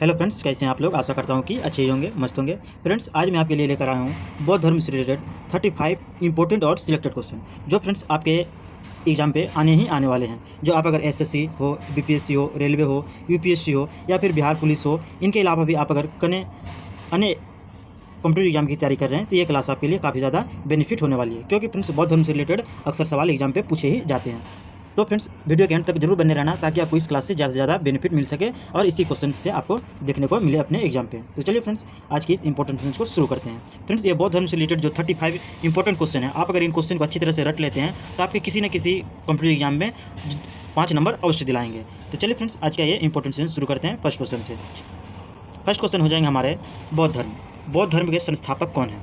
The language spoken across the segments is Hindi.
हेलो फ्रेंड्स, कैसे हैं आप लोग। आशा करता हूं कि अच्छे ही होंगे, मस्त होंगे। फ्रेंड्स, आज मैं आपके लिए लेकर आया हूं बौद्ध धर्म से रिलेटेड 35 इंपॉर्टेंट और सिलेक्टेड क्वेश्चन जो फ्रेंड्स आपके एग्जाम पे आने ही आने वाले हैं। जो आप अगर एसएससी हो, बीपीएससी हो, रेलवे हो, यूपीएससी हो या फिर बिहार पुलिस हो, इनके अलावा भी आप अगर अन्य कॉम्पिटेटिव एग्जाम की तैयारी कर रहे हैं तो ये क्लास आपके लिए काफ़ी ज़्यादा बेनिफिट होने वाली है, क्योंकि फ्रेंड्स बौद्ध धर्म से रिलेटेड अक्सर सवाल एग्जाम पे पूछे ही जाते हैं। तो फ्रेंड्स, वीडियो के एंड तक जरूर बने रहना ताकि आपको इस क्लास से ज़्यादा बेनिफिट मिल सके और इसी क्वेश्चन से आपको देखने को मिले अपने एग्जाम पे। तो चलिए फ्रेंड्स, आज की इस इंपॉर्टेंट क्वेश्चन को शुरू करते हैं। फ्रेंड्स, ये बौद्ध धर्म से रिलेटेड जो 35 इंपॉर्टेंट क्वेश्चन है, आप अगर इन क्वेश्चन को अच्छी तरह से रट लेते हैं तो आपके किसी न किसी कॉम्पिटेटिव एग्जाम में 5 नंबर अवश्य दिलाएंगे। तो चलिए फ्रेंड्स, आज का ये इंपॉर्टेंट क्वेश्चन शुरू करते हैं फर्स्ट क्वेश्चन से। फर्स्ट क्वेश्चन हो जाएंगे हमारे बौद्ध धर्म। बौद्ध धर्म के संस्थापक कौन है?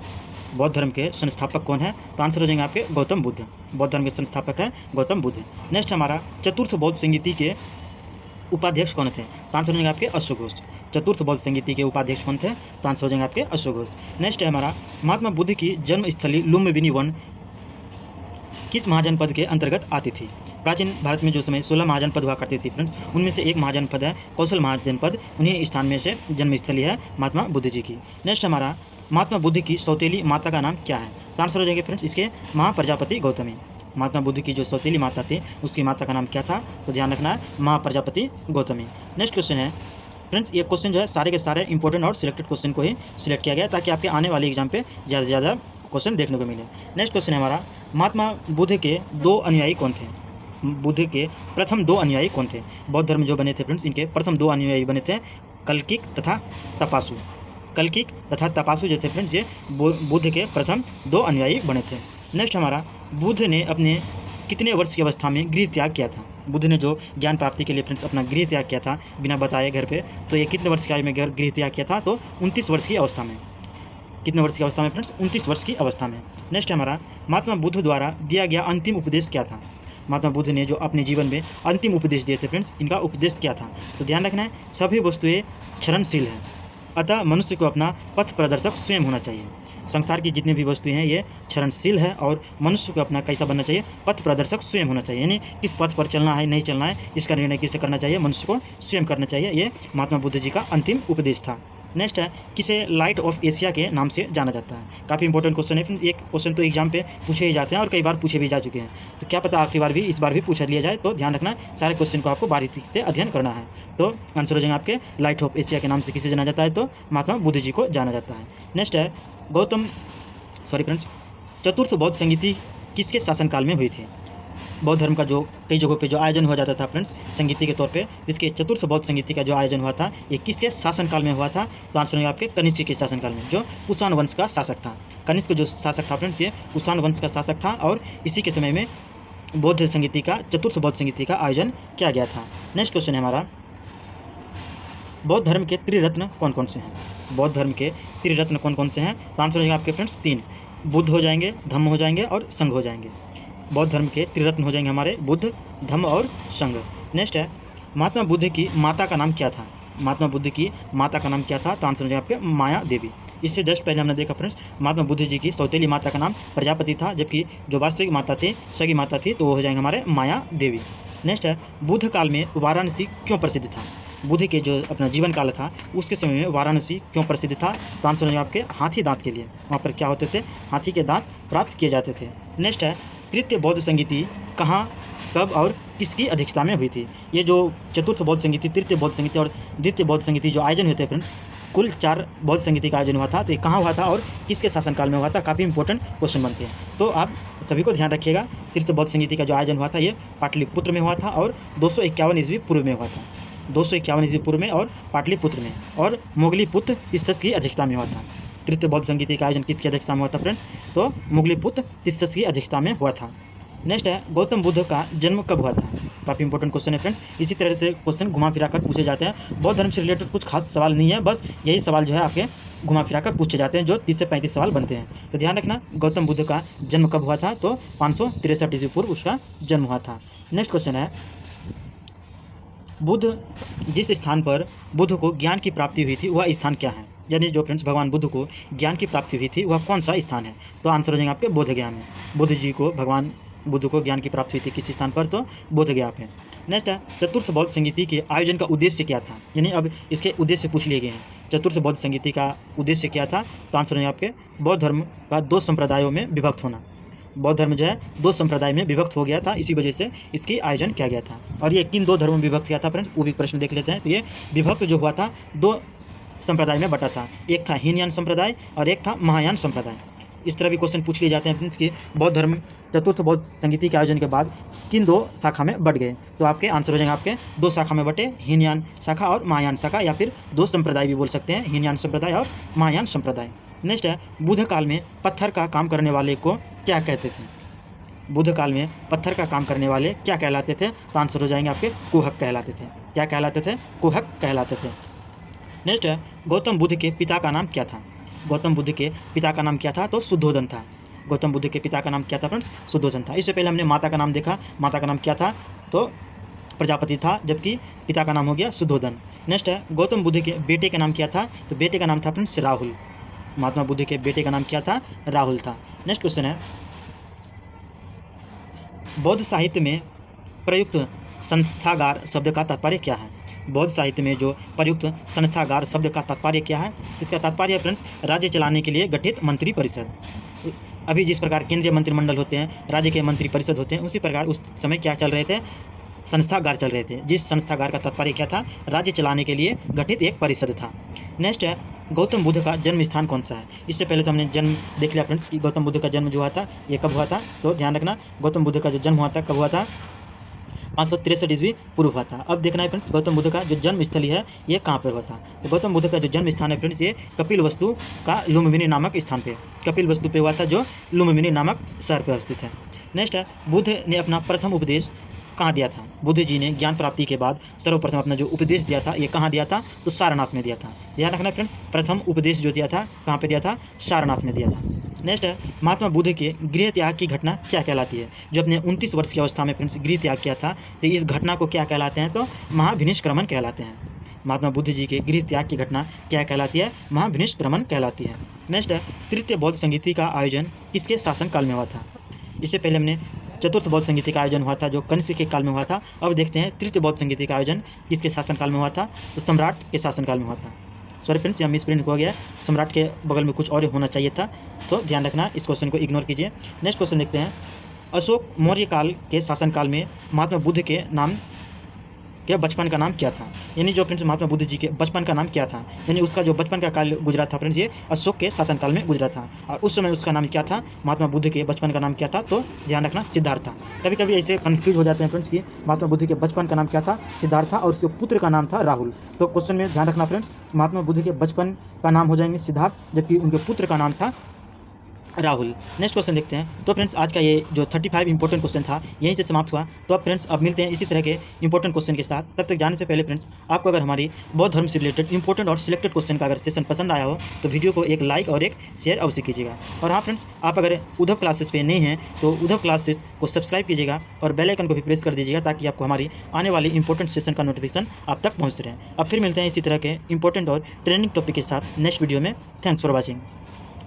बौद्ध धर्म के संस्थापक कौन है? तो आंसर हो जाएंगे आपके गौतम बुद्ध। बौद्ध धर्म के संस्थापक है गौतम बुद्ध। नेक्स्ट हमारा चतुर्थ बौद्ध संगीति के उपाध्यक्ष कौन थे? तो आंसर हो जाएंगे आपके अश्व घोष। चतुर्थ बौद्ध संगीति के उपाध्यक्ष कौन थे? तो आंसर हो जाएंगे आपके अश्व घोष। नेक्स्ट है हमारा महात्मा बुद्ध की जन्मस्थली लुम्बिनी वन किस महाजनपद के अंतर्गत आती थी? प्राचीन भारत में जो समय 16 महाजनपद हुआ करती थी फ्रेंड्स, उनमें से एक महाजनपद है कौशल महाजनपद, उन्हीं स्थान में से जन्मस्थली है महात्मा बुद्ध जी की। नेक्स्ट हमारा महात्मा बुद्ध की सौतेली माता का नाम क्या है? तो आंसर हो जाएगा फ्रेंड्स इसके महाप्रजापति गौतमी। महात्मा बुद्ध की जो सौतेली माता थी उसकी माता का नाम क्या था? तो ध्यान रखना है महाप्रजापति गौतमी। नेक्स्ट क्वेश्चन है फ्रेंड्स, ये क्वेश्चन जो है सारे के सारे इंपॉर्टेंट और सिलेक्टेड क्वेश्चन को ही सिलेक्ट किया गया ताकि आपके आने वाले एग्जाम पे ज़्यादा से ज़्यादा क्वेश्चन देखने को मिले। नेक्स्ट क्वेश्चन है हमारा महात्मा बुद्ध के 2 अनुयायी कौन थे? बुद्ध के प्रथम 2 अनुयायी कौन थे? बौद्ध धर्म जो बने थे फ्रेंड्स, इनके प्रथम 2 अनुयायी बने थे कल्किक तथा तपासु। कल्किक तथा तपासु जो थे फ्रेंड्स, ये बुद्ध के प्रथम 2 अनुयायी बने थे। नेक्स्ट हमारा बुद्ध ने अपने कितने वर्ष की अवस्था में गृह त्याग किया था? बुद्ध ने जो ज्ञान प्राप्ति के लिए फ्रेंड्स अपना गृह त्याग किया था बिना बताए घर पे, तो ये कितने वर्ष की आयु में गृह त्याग किया था? तो 29 वर्ष की अवस्था में। कितने वर्ष की अवस्था में फ्रेंड्स? 29 वर्ष की अवस्था में। नेक्स्ट हमारा महात्मा बुद्ध द्वारा दिया गया अंतिम उपदेश क्या था? महात्मा बुद्ध ने जो अपने जीवन में अंतिम उपदेश दिए थे फ्रेंड्स, इनका उपदेश क्या था? तो ध्यान रखना है, सभी वस्तुएं क्षरणशील हैं, अतः मनुष्य को अपना पथ प्रदर्शक स्वयं होना चाहिए। संसार की जितनी भी वस्तुएं हैं ये क्षरणशील है और मनुष्य को अपना कैसा बनना चाहिए? पथ प्रदर्शक स्वयं होना चाहिए। यानी किस पथ पर चलना है, नहीं चलना है, इसका निर्णय किससे करना चाहिए? मनुष्य को स्वयं करना चाहिए। ये महात्मा बुद्ध जी का अंतिम उपदेश था। नेक्स्ट है किसे लाइट ऑफ एशिया के नाम से जाना जाता है? काफ़ी इंपॉर्टेंट क्वेश्चन है। एक क्वेश्चन तो एग्जाम पे पूछे ही जाते हैं और कई बार पूछे भी जा चुके हैं, तो क्या पता आखिरी बार भी इस बार भी पूछा लिया जाए। तो ध्यान रखना, सारे क्वेश्चन को आपको बारीकी से अध्ययन करना है। तो आंसर हो जाएंगे आपके लाइट ऑफ एशिया के नाम से किसे जाना जाता है? तो महात्मा बुद्ध जी को जाना जाता है। नेक्स्ट है चतुर्थ बौद्ध संगीति किसके शासनकाल में हुई थी? बौद्ध धर्म का जो कई जगहों पे जो आयोजन हो जाता था फ्रेंड्स संगीति के तौर पे, जिसके चतुर्थ बौद्ध संगीति का जो आयोजन हुआ था ये किसके शासनकाल में हुआ था? तो आंसर होगा आपके कनिष्क के शासनकाल में, जो कुषाण वंश का शासक था। कनिष्क जो शासक था फ्रेंड्स, ये कुषाण वंश का शासक था और इसी के समय में बौद्ध संगीति का चतुर्थ बौद्ध संगीति का आयोजन किया गया था। नेक्स्ट क्वेश्चन है हमारा बौद्ध धर्म के त्रिरत्न कौन कौन से हैं? बौद्ध धर्म के त्रिरत्न कौन कौन से हैं? तो आंसर हो जाएगा आपके फ्रेंड्स 3, बुद्ध हो जाएंगे, धम्म हो जाएंगे और संघ हो जाएंगे। बौद्ध धर्म के त्रिरत्न हो जाएंगे हमारे बुद्ध, धम्म और संघ। नेक्स्ट है महात्मा बुद्ध की माता का नाम क्या था? महात्मा बुद्ध की माता का नाम क्या था? तो आंसर हो जाएगा आपके माया देवी। इससे जस्ट पहले हमने देखा फ्रेंड्स महात्मा बुद्ध जी की सौतेली माता का नाम प्रजापति था, जबकि जो वास्तविक माता थी, सगी माता थी, तो वो हो जाएंगे हमारे माया देवी। नेक्स्ट है बुद्ध काल में वाराणसी क्यों प्रसिद्ध था? बुद्ध के जो अपना जीवन काल था उसके समय में वाराणसी क्यों प्रसिद्ध था? तो आंसर हो जाएगा आपके हाथी दांत के लिए। वहाँ पर क्या होते थे? हाथी के दांत प्राप्त किए जाते थे। नेक्स्ट है तृतीय बौद्ध संगीति कहाँ, कब और किसकी अध्यक्षता में हुई थी? ये जो चतुर्थ बौद्ध संगीति, तृतीय बौद्ध संगीति और द्वितीय बौद्ध संगीति जो आयोजन हुए थे फ्रेंड्स, कुल 4 बौद्ध संगीति का आयोजन हुआ था, तो ये कहाँ हुआ था और किसके शासनकाल में हुआ था? काफ़ी इंपॉर्टेंट क्वेश्चन बनते हैं, तो आप सभी को ध्यान रखिएगा। तृतीय बौद्ध संगीति का जो आयोजन हुआ था ये पाटलिपुत्र में हुआ था और 251 ईस्वी पूर्व में हुआ था। 251 ईस्वी पूर्व में और पाटलिपुत्र में, और मोगलीपुत्र तिस्सस की अध्यक्षता में हुआ था। तृतीय बौद्ध संगीति का आयोजन किसकी अध्यक्षता में हुआ था फ्रेंड्स? तो मोगलीपुत्र तिस्सस की अध्यक्षता में हुआ था। नेक्स्ट है गौतम बुद्ध का जन्म कब हुआ था? काफ़ी इंपॉर्टेंट क्वेश्चन है फ्रेंड्स। इसी तरह से क्वेश्चन घुमा फिरा कर पूछे जाते हैं। बौद्ध धर्म से रिलेटेड कुछ खास सवाल नहीं है, बस यही सवाल जो है आपके घुमा फिरा कर पूछे जाते हैं, जो 30 से 35 सवाल बनते हैं। तो ध्यान रखना, गौतम बुद्ध का जन्म कब हुआ था? तो 563 ईस्वी पूर्व उसका जन्म हुआ था। नेक्स्ट क्वेश्चन है बुद्ध जिस स्थान पर बुद्ध को ज्ञान की प्राप्ति हुई थी वह स्थान क्या है? यानी जो फ्रेंड्स भगवान बुद्ध को ज्ञान की प्राप्ति हुई थी वह कौन सा स्थान है? तो आंसर हो जाएंगे आपके बोधगया में। बुद्ध जी को भगवान बुद्ध को ज्ञान की प्राप्ति हुई थी किस स्थान पर, तो बोध गया पे। नेक्स्ट है चतुर्थ बौद्ध संगीति के आयोजन का उद्देश्य क्या था, यानी अब इसके उद्देश्य पूछ लिए गए हैं। चतुर्थ बौद्ध संगीति का उद्देश्य क्या था, तो आंसर है आपके बौद्ध धर्म का 2 संप्रदायों में विभक्त होना। बौद्ध धर्म जो है 2 संप्रदाय में विभक्त हो गया था, इसी वजह से इसकी आयोजन किया गया था। और ये किन 2 धर्मों में विभक्त किया था फ्रेंड्स, वो भी प्रश्न देख लेते हैं। तो ये विभक्त जो हुआ था 2 संप्रदाय में बटा था, एक था हीनयान संप्रदाय और एक था महायान संप्रदाय। इस तरह भी क्वेश्चन पूछ लिए जाते हैं फ्रेंड्स कि बौद्ध धर्म चतुर्थ बौद्ध संगीति के आयोजन के बाद किन 2 शाखा में बट गए। तो आपके आंसर हो जाएंगे आपके 2 शाखा में बटे, हीनयान शाखा और महायान शाखा, या फिर 2 संप्रदाय भी बोल सकते हैं, हीनयान संप्रदाय और महायान संप्रदाय। नेक्स्ट है बुद्ध काल में पत्थर का काम करने वाले को क्या कहते थे। बुद्ध काल में पत्थर का काम करने वाले क्या कहलाते थे, तो आंसर हो जाएंगे आपके कुहक कहलाते थे। क्या कहलाते थे, कुहक कहलाते थे। नेक्स्ट है गौतम बुद्ध के पिता का नाम क्या था। गौतम बुद्ध के पिता का नाम क्या था, तो शुद्धोधन था। गौतम बुद्ध के पिता का नाम क्या था फ्रेंड्स, शुद्धोधन था। इससे पहले हमने माता का नाम देखा, माता का नाम क्या था, तो प्रजापति था, जबकि पिता का नाम हो गया शुद्धोधन। नेक्स्ट है गौतम बुद्ध के बेटे का नाम क्या था, तो बेटे का नाम था फ्रेंड्स राहुल। महात्मा बुद्ध के बेटे का नाम क्या था, राहुल था। नेक्स्ट क्वेश्चन है बौद्ध साहित्य में प्रयुक्त संस्थागार शब्द का तात्पर्य क्या है। बौद्ध साहित्य में जो प्रयुक्त संस्थागार शब्द का तात्पर्य क्या है, इसका तात्पर्य फ्रेंड्स राज्य चलाने के लिए गठित मंत्री परिषद। अभी जिस प्रकार केंद्रीय मंत्रिमंडल होते हैं, राज्य के मंत्री परिषद होते हैं, उसी प्रकार उस समय क्या चल रहे थे, संस्थागार चल रहे थे। जिस संस्थागार का तात्पर्य क्या था, राज्य चलाने के लिए गठित एक परिषद था। नेक्स्ट है गौतम बुद्ध का जन्म स्थान कौन सा है। इससे पहले तो हमने जन्म देख लिया फ्रेंड्स कि गौतम बुद्ध का जन्म जो हुआ था ये कब हुआ था, तो ध्यान रखना गौतम बुद्ध का जो जन्म हुआ था कब हुआ था, 563 ईस्वी पूर्व हुआ था। अब देखना है फ्रेंड्स गौतम बुद्ध का जो जन्म स्थली है ये कहाँ पर हुआ था। तो गौतम बुद्ध का जो जन्म स्थान है फ्रेंड्स ये कपिल वस्तु का लुम्बिनी नामक स्थान पे, कपिल वस्तु पे हुआ था जो लुम्बिनी नामक शहर पर स्थित है। नेक्स्ट है बुद्ध ने अपना प्रथम उपदेश कहाँ दिया था। बुद्ध जी ने ज्ञान प्राप्ति के बाद सर्वप्रथम अपना जो उपदेश दिया था ये कहाँ दिया था, तो सारनाथ में दिया था। ध्यान रखना फ्रेंड्स प्रथम उपदेश जो दिया था कहाँ पे दिया था, सारनाथ में दिया था। नेक्स्ट है महात्मा बुद्ध के गृह त्याग की घटना क्या कहलाती है। जो अपने 29 वर्ष की अवस्था में फ्रेंड्स गृह त्याग किया था, तो इस घटना को क्या कहलाते हैं, तो महाभिनिष्क्रमण कहलाते हैं। महात्मा बुद्ध जी के गृह त्याग की घटना क्या कहलाती है, महाभिनिष्क्रमण कहलाती है। नेक्स्ट है तृतीय बौद्ध संगीति का आयोजन किसके शासनकाल में हुआ था। इससे पहले हमने चतुर्थ बौद्ध संगीति का आयोजन हुआ था जो कनिष्क के काल में हुआ था। अब देखते हैं तृतीय बौद्ध संगीति का आयोजन किसके शासनकाल में हुआ था, तो सम्राट के शासनकाल में हुआ था। सॉरी फ्रेंड्स यहाँ मिस प्रिंट हो गया, सम्राट के बगल में कुछ और होना चाहिए था, तो ध्यान रखना इस क्वेश्चन को इग्नोर कीजिए। नेक्स्ट क्वेश्चन देखते हैं अशोक मौर्य काल के शासनकाल में महात्मा बुद्ध के नाम के बचपन का नाम क्या था। यानी जो फ्रेंड्स महात्मा बुद्ध जी के बचपन का नाम क्या था, यानी उसका जो बचपन का काल गुजरा था फ्रेंड्स ये अशोक के शासनकाल में गुजरा था। और उस समय उसका नाम क्या था, महात्मा बुद्ध के बचपन का नाम क्या था, तो ध्यान रखना सिद्धार्थ था। कभी कभी ऐसे कन्फ्यूज हो जाते हैं फ्रेंड्स कि महात्मा बुद्ध के बचपन का नाम क्या था, सिद्धार्थ था, और उसके पुत्र का नाम था राहुल। तो क्वेश्चन में ध्यान रखना फ्रेंड्स महात्मा बुद्ध के बचपन का नाम हो जाएंगे सिद्धार्थ, जबकि उनके पुत्र का नाम था राहुल। नेक्स्ट क्वेश्चन देखते हैं। तो फ्रेंड्स आज का ये जो 35 इंपॉर्टेंट क्वेश्चन था यहीं से समाप्त हुआ। तो अब फ्रेंड्स अब मिलते हैं इसी तरह के इंपॉर्टेंट क्वेश्चन के साथ। तब तक जाने से पहले फ्रेंड्स आपको अगर हमारी बौद्ध धर्म से रिलेटेड इंपॉर्टेंट और सिलेक्टेड क्वेश्चन का अगर सेशन पसंद आया हो तो वीडियो को एक लाइक और एक शेयर अवश्य कीजिएगा। और हाँ फ्रेंड्स आप अगर उद्धव क्लासेस पे नहीं हैं तो उद्धव क्लासेस को सब्सक्राइब कीजिएगा और बेल आइकन को भी प्रेस कर दीजिएगा ताकि आपको हमारी आने वाली इंपॉर्टेंट सेशन का नोटिफिकेशन आप तक पहुँच रहे। अब फिर मिलते हैं इसी तरह के इंपॉर्टेंट और ट्रेंडिंग टॉपिक के साथ नेक्स्ट वीडियो में। Thanks for watching.